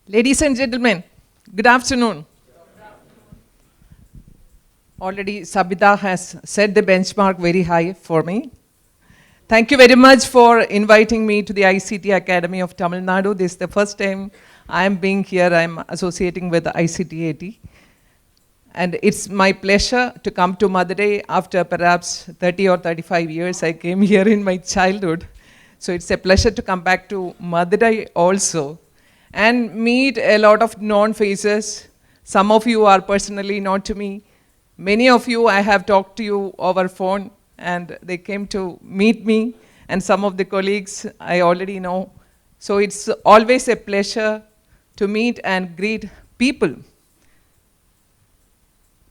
Ladies and gentlemen, good afternoon. Already Sabita has set the benchmark very high for me. Thank you very much for inviting me to the ICT Academy of Tamil Nadu. This is the first time I am being here. I am associating with ICT-AT. And it's my pleasure to come to Madurai after perhaps 30 or 35 years. I came here in my childhood. So it's a pleasure to come back to Madurai also and meet a lot of known faces. Some of you are personally known to me. Many of you I have talked to you over phone and they came to meet me, and some of the colleagues I already know. So it's always a pleasure to meet and greet people.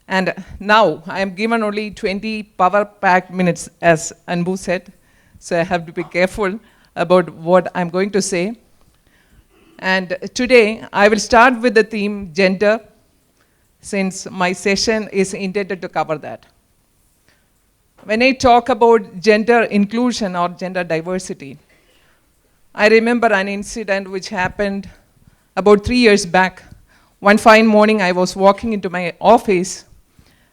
And now I am given only 20 power-packed minutes, as Anbu said, so I have to be careful about what I'm going to say. And today, I will start with the theme gender, since my session is intended to cover that. When I talk about gender inclusion or gender diversity, I remember an incident which happened about 3 years back. One fine morning, I was walking into my office.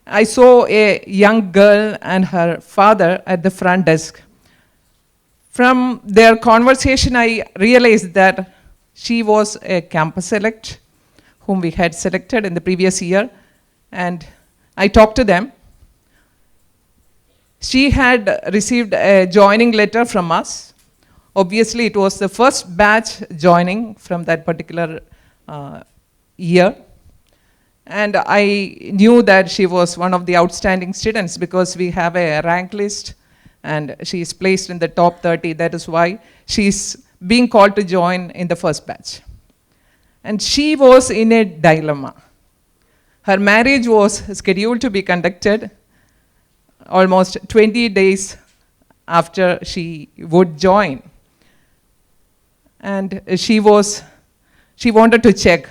I saw a young girl and her father at the front desk. From their conversation, I realized that she was a campus select, whom we had selected in the previous year, and I talked to them. She had received a joining letter from us. Obviously, it was the first batch joining from that particular year. And I knew that she was one of the outstanding students because we have a rank list and she is placed in the top 30. That is why she's being called to join in the first batch. And she was in a dilemma. Her marriage was scheduled to be conducted almost 20 days after she would join. And she wanted to check.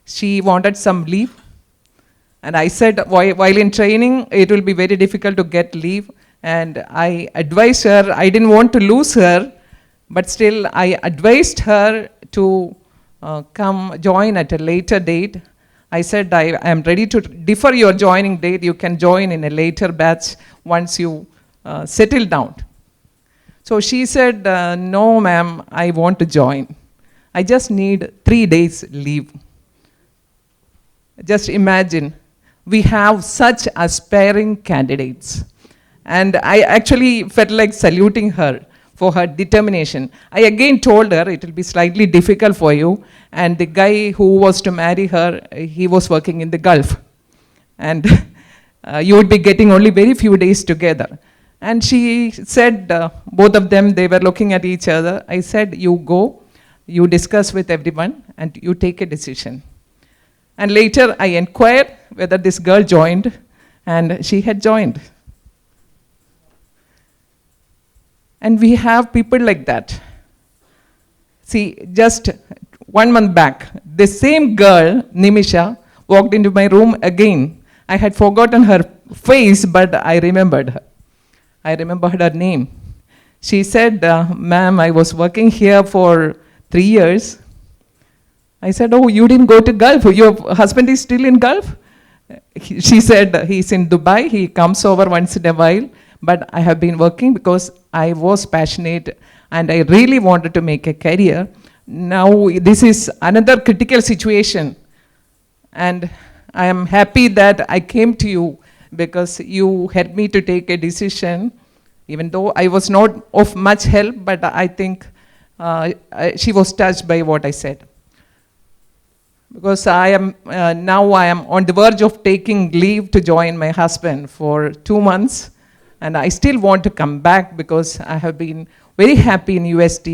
She wanted some leave. And I said, while in training, it will be very difficult to get leave. And I advised her, I didn't want to lose her, but still I advised her to come join at a later date. I said, I am ready to defer your joining date. You can join in a later batch once you settle down. So she said, no ma'am, I want to join. I just need 3 days leave. Just imagine, we have such aspiring candidates. And I actually felt like saluting her for her determination. I again told her it will be slightly difficult for you. And the guy who was to marry her, he was working in the Gulf. And you would be getting only very few days together. And she said, both of them, they were looking at each other. I said, you go, you discuss with everyone, and you take a decision. And later I inquired whether this girl joined, and she had joined. And we have people like that. See, just 1 month back, the same girl, Nimisha, walked into my room again. I had forgotten her face, but I remembered her. I remembered her name. She said, ma'am, I was working here for 3 years. I said, oh, you didn't go to Gulf? Your husband is still in Gulf? She said, he's in Dubai. He comes over once in a while. But I have been working because I was passionate and I really wanted to make a career. Now this is another critical situation. And I am happy that I came to you because you helped me to take a decision, even though I was not of much help, but I think she was touched by what I said. Because I am now I am on the verge of taking leave to join my husband for 2 months. And I still want to come back because I have been very happy in UST.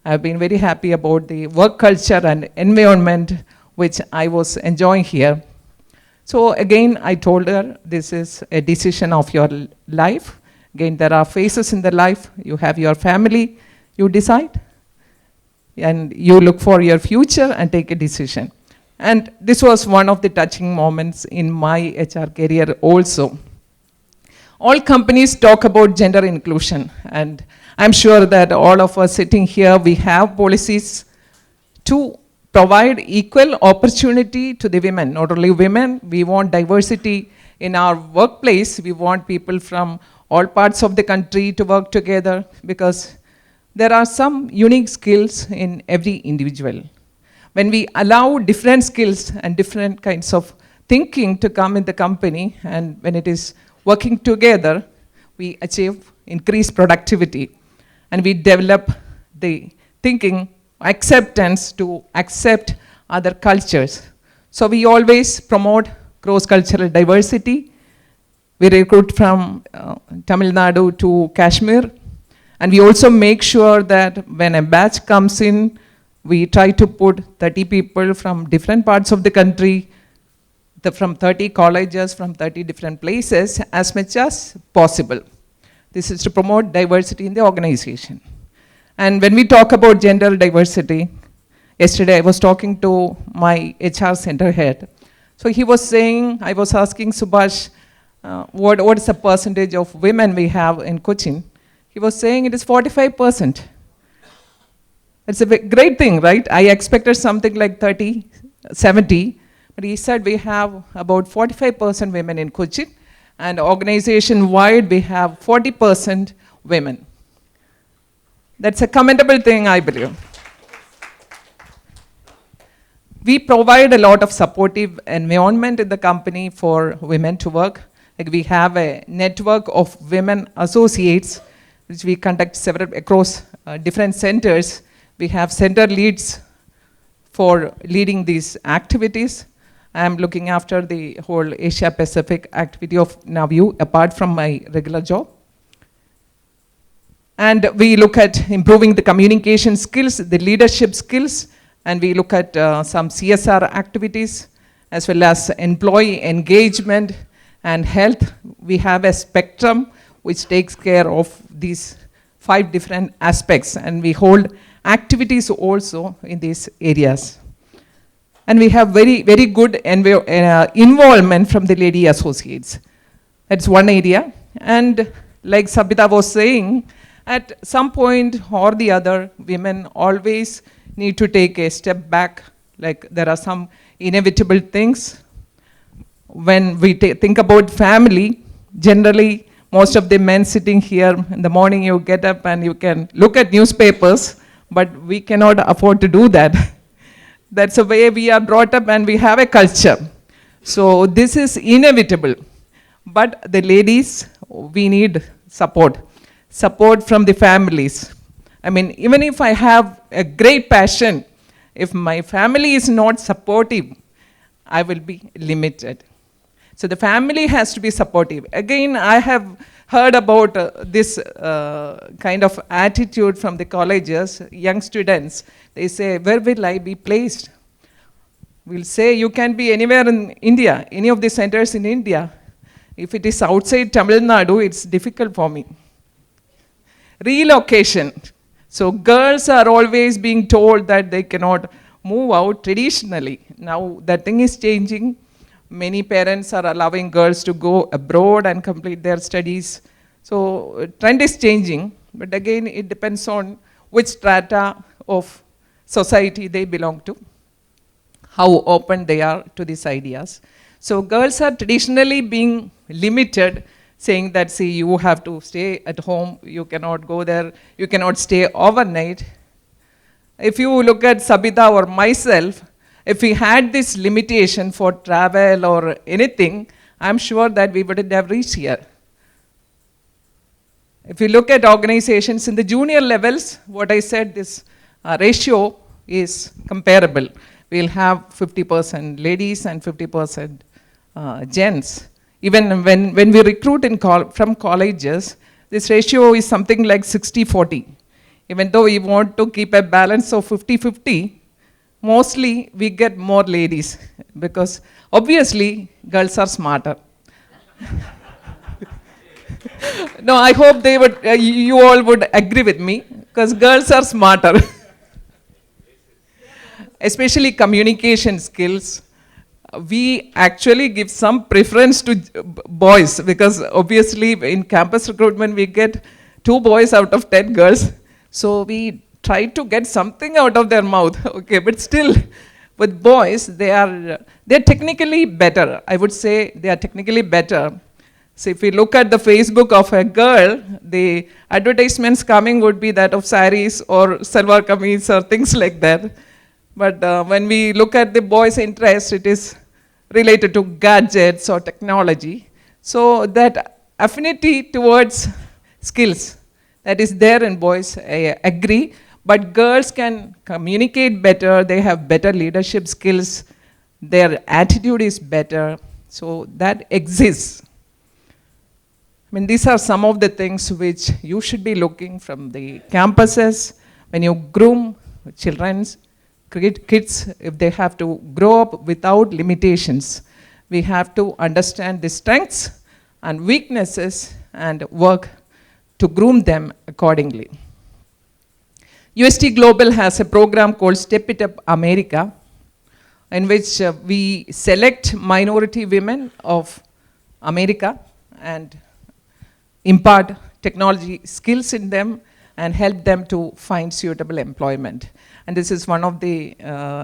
I have been very happy about the work culture and environment which I was enjoying here. So again, I told her, this is a decision of your life. Again, there are phases in the life. You have your family, you decide. And you look for your future and take a decision. And this was one of the touching moments in my HR career also. All companies talk about gender inclusion, and I'm sure that all of us sitting here, we have policies to provide equal opportunity to the women. Not only women, we want diversity in our workplace. We want people from all parts of the country to work together, because there are some unique skills in every individual. When we allow different skills and different kinds of thinking to come in the company, and when it is working together, we achieve increased productivity, and we develop the thinking acceptance to accept other cultures. So we always promote cross-cultural diversity. We recruit from Tamil Nadu to Kashmir, and we also make sure that when a batch comes in, we try to put 30 people from different parts of the country, from 30 colleges, from 30 different places, as much as possible. This is to promote diversity in the organization. And when we talk about gender diversity, yesterday I was talking to my HR center head. So he was saying, I was asking Subhash, what is the percentage of women we have in Cochin? He was saying it is 45%. It's a great thing, right? I expected something like 30, 70, but he said we have about 45% women in Cochin, and organization-wide we have 40% women. That's a commendable thing, I believe. We provide a lot of supportive environment in the company for women to work. Like we have a network of women associates, which we conduct several across different centers. We have center leads for leading these activities. I'm looking after the whole Asia Pacific activity of Navu, apart from my regular job. And we look at improving the communication skills, the leadership skills, and we look at some CSR activities, as well as employee engagement and health. We have a spectrum which takes care of these 5 different aspects, and we hold activities also in these areas. And we have very, very good involvement from the lady associates. That's one area. And like Sabita was saying, at some point or the other, women always need to take a step back. Like there are some inevitable things. When we think about family, generally, most of the men sitting here, in the morning you get up and you can look at newspapers, but we cannot afford to do that. That's the way we are brought up, and we have a culture. So this is inevitable. But the ladies, we need support. Support from the families. I mean, even if I have a great passion, if my family is not supportive, I will be limited. So the family has to be supportive. Again, I have heard about this kind of attitude from the colleges, young students. They say, where will I be placed? We'll say, you can be anywhere in India, any of the centers in India. If it is outside Tamil Nadu, it's difficult for me. Relocation. So girls are always being told that they cannot move out traditionally. Now that thing is changing. Many parents are allowing girls to go abroad and complete their studies. So trend is changing, but again, it depends on which strata of society they belong to, how open they are to these ideas. So girls are traditionally being limited, saying that, see, you have to stay at home, you cannot go there, you cannot stay overnight. If you look at Sabita or myself, if we had this limitation for travel or anything, I'm sure that we wouldn't have reached here. If you look at organizations in the junior levels, what I said, this ratio is comparable. We'll have 50% ladies and 50% gents. Even when we recruit from colleges, this ratio is something like 60-40. Even though we want to keep a balance of 50-50, mostly we get more ladies, because obviously girls are smarter. No, I hope they would, you all would agree with me, because girls are smarter. Especially communication skills. we actually give some preference to boys, because obviously in campus recruitment we get 2 boys out of 10 girls. So we try to get something out of their mouth, okay, but still with boys, they're technically better. I would say they are technically better. So if we look at the Facebook of a girl, the advertisements coming would be that of saris or salwar kameez or things like that. But when we look at the boys' interest, it is related to gadgets or technology. So that affinity towards skills that is there in boys, I agree. But girls can communicate better, they have better leadership skills, their attitude is better. So that exists. I mean, these are some of the things which you should be looking from the campuses when you groom children's kids, if they have to grow up without limitations. We have to understand the strengths and weaknesses and work to groom them accordingly. UST Global has a program called Step It Up America, in which we select minority women of America and impart technology skills in them and help them to find suitable employment. And this is one of the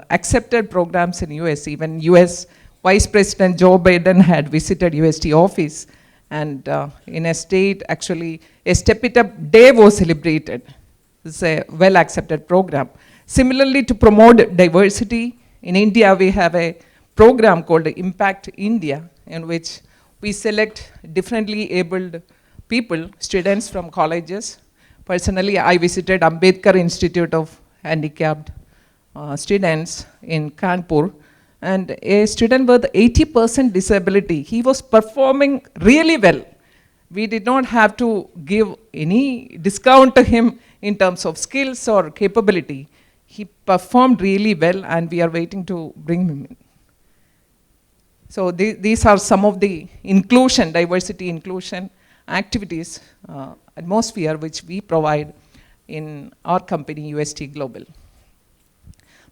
accepted programs in US. Even US Vice President Joe Biden had visited UST office, and in a state, actually, a Step It Up Day was celebrated. It's a well accepted program. Similarly, to promote diversity, in India we have a program called Impact India, in which we select differently abled people, students from colleges. Personally, I visited Ambedkar Institute of Handicapped Students in Kanpur, and a student with 80% disability, he was performing really well. We did not have to give any discount to him in terms of skills or capability. He performed really well, and we are waiting to bring him in. So these are some of the inclusion, diversity inclusion activities, atmosphere which we provide in our company, UST Global.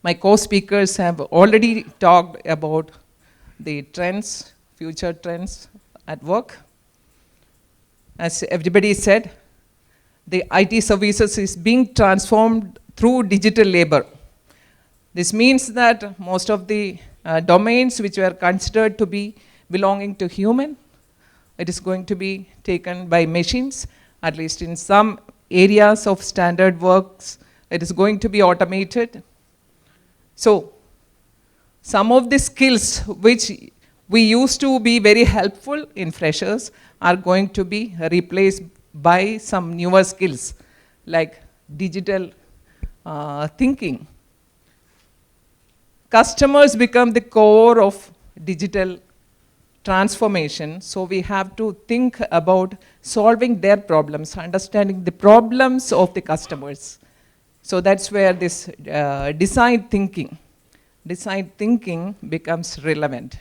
My co-speakers have already talked about the trends, future trends at work. As everybody said, the IT services is being transformed through digital labor. This means that most of the domains which were considered to be belonging to human, it is going to be taken by machines, at least in some areas of standard works, it is going to be automated. So, some of the skills which we used to be very helpful in freshers are going to be replaced by some newer skills like digital thinking. Customers become the core of digital transformation, so we have to think about solving their problems, understanding the problems of the customers. So that's where this design thinking becomes relevant.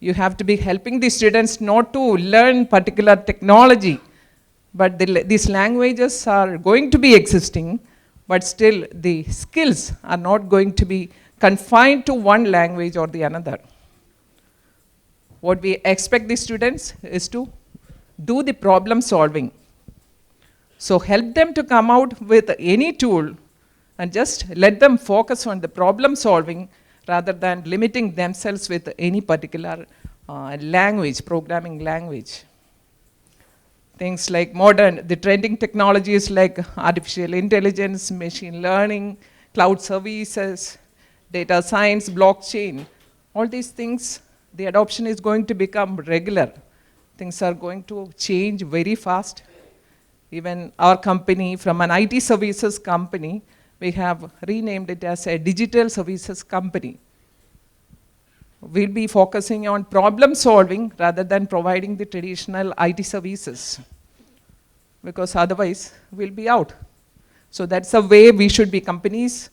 You have to be helping the students not to learn particular technology, but these languages are going to be existing, but still the skills are not going to be confined to one language or the another. What we expect the students is to do the problem solving. So help them to come out with any tool and just let them focus on the problem solving rather than limiting themselves with any particular language, programming language. Things like the trending technologies like artificial intelligence, machine learning, cloud services, data science, blockchain, all these things, the adoption is going to become regular. Things are going to change very fast. Even our company, from an IT services company, we have renamed it as a digital services company. We'll be focusing on problem solving rather than providing the traditional IT services, because otherwise we'll be out. So that's the way we should be. Companies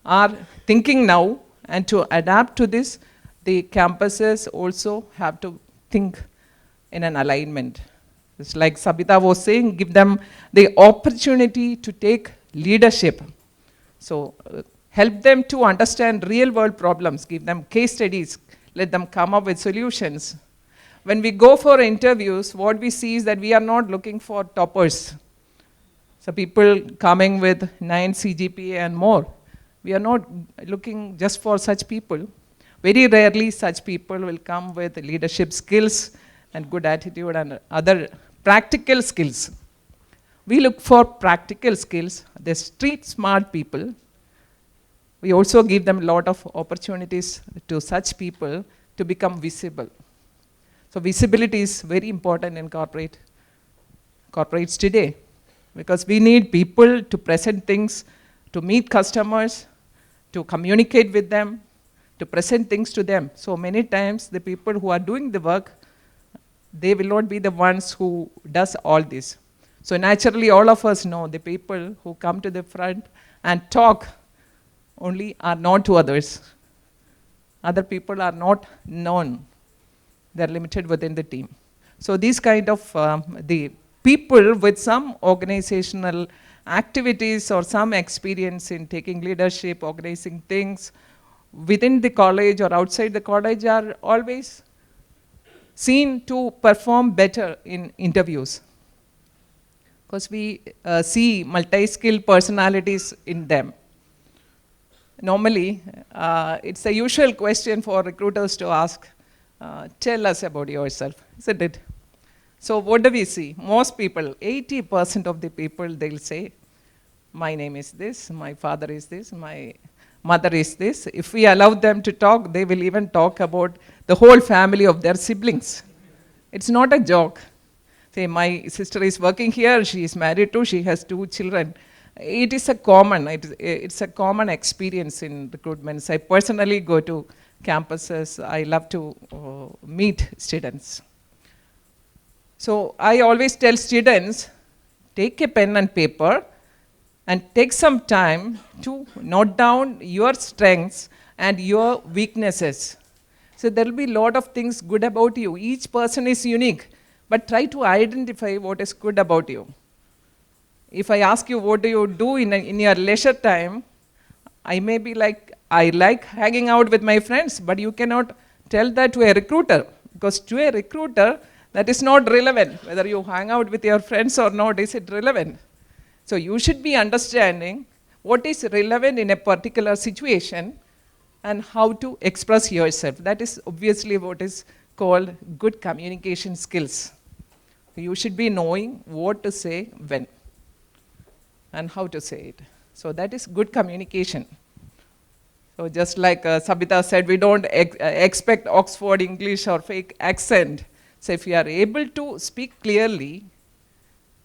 are thinking now, and to adapt to this, the campuses also have to think in an alignment. It's like Sabita was saying, give them the opportunity to take leadership. So help them to understand real world problems, give them case studies, let them come up with solutions. When we go for interviews, what we see is that we are not looking for toppers. So people coming with 9 CGPA and more. We are not looking just for such people. Very rarely such people will come with leadership skills and good attitude and other practical skills. We look for practical skills, the street smart people. We also give them a lot of opportunities to such people to become visible. So visibility is very important in corporates today, because we need people to present things, to meet customers, to communicate with them, to present things to them. So many times the people who are doing the work, they will not be the ones who does all this. So naturally all of us know the people who come to the front and talk only are known to others. Other people are not known. They're limited within the team. So these kind of the people with some organizational activities or some experience in taking leadership, organizing things within the college or outside the college are always seen to perform better in interviews. Because we see multi-skilled personalities in them. Normally, it's a usual question for recruiters to ask, tell us about yourself, isn't it? So what do we see? Most people, 80% of the people, they'll say, my name is this, my father is this, my mother is this. If we allow them to talk, they will even talk about the whole family of their siblings. It's not a joke. Say, my sister is working here, she is married to, she has 2 children. It is a common, it's a common experience in recruitment. I personally go to campuses, I love to meet students. So I always tell students, take a pen and paper and take some time to note down your strengths and your weaknesses. So there will be a lot of things good about you. Each person is unique, but try to identify what is good about you. If I ask you what do you do in your leisure time, I may be like, I like hanging out with my friends, but you cannot tell that to a recruiter, because to a recruiter, that is not relevant. Whether you hang out with your friends or not, is it relevant? So you should be understanding what is relevant in a particular situation and how to express yourself. That is obviously what is called good communication skills. You should be knowing what to say when and how to say it. So that is good communication. So just like Sabita said, we don't expect Oxford English or fake accent. So if you are able to speak clearly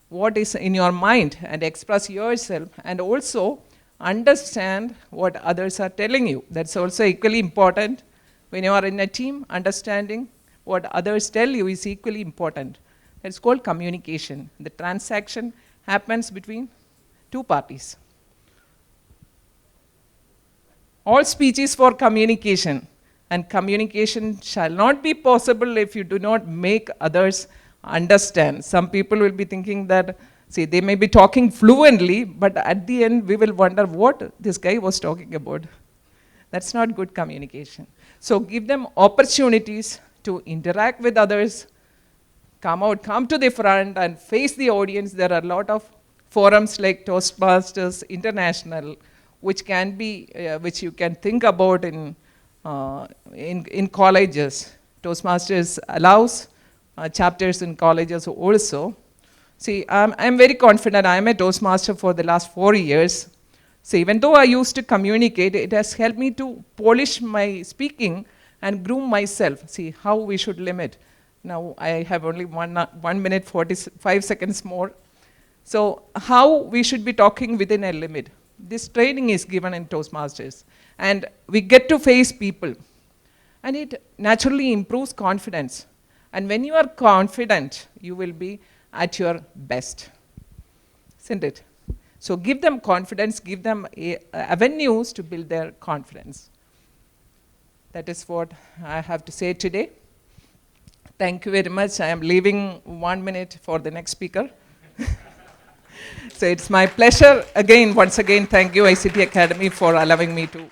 what is in your mind and express yourself, and also understand what others are telling you. That's also equally important. When you are in a team, understanding what others tell you is equally important. It's called communication. The transaction happens between 2 parties. All speech is for communication, and communication shall not be possible if you do not make others understand. Some people will be thinking that, see, they may be talking fluently, but at the end we will wonder what this guy was talking about. That's not good communication. So give them opportunities to interact with others, come to the front and face the audience. There are a lot of forums like Toastmasters International, which can be, which you can think about in colleges. Toastmasters allows chapters in colleges also. See, I'm very confident. I'm a Toastmaster for the last 4 years. So even though I used to communicate, it has helped me to polish my speaking and groom myself. See how we should limit. Now I have only 1 minute 45 seconds more. So how we should be talking within a limit. This training is given in Toastmasters, and we get to face people, and it naturally improves confidence. And when you are confident, you will be at your best, isn't it? So give them confidence, give them avenues to build their confidence. That is what I have to say today. Thank you very much. I am leaving 1 minute for the next speaker. So it's my pleasure. Again, once again, thank you ICT Academy for allowing me to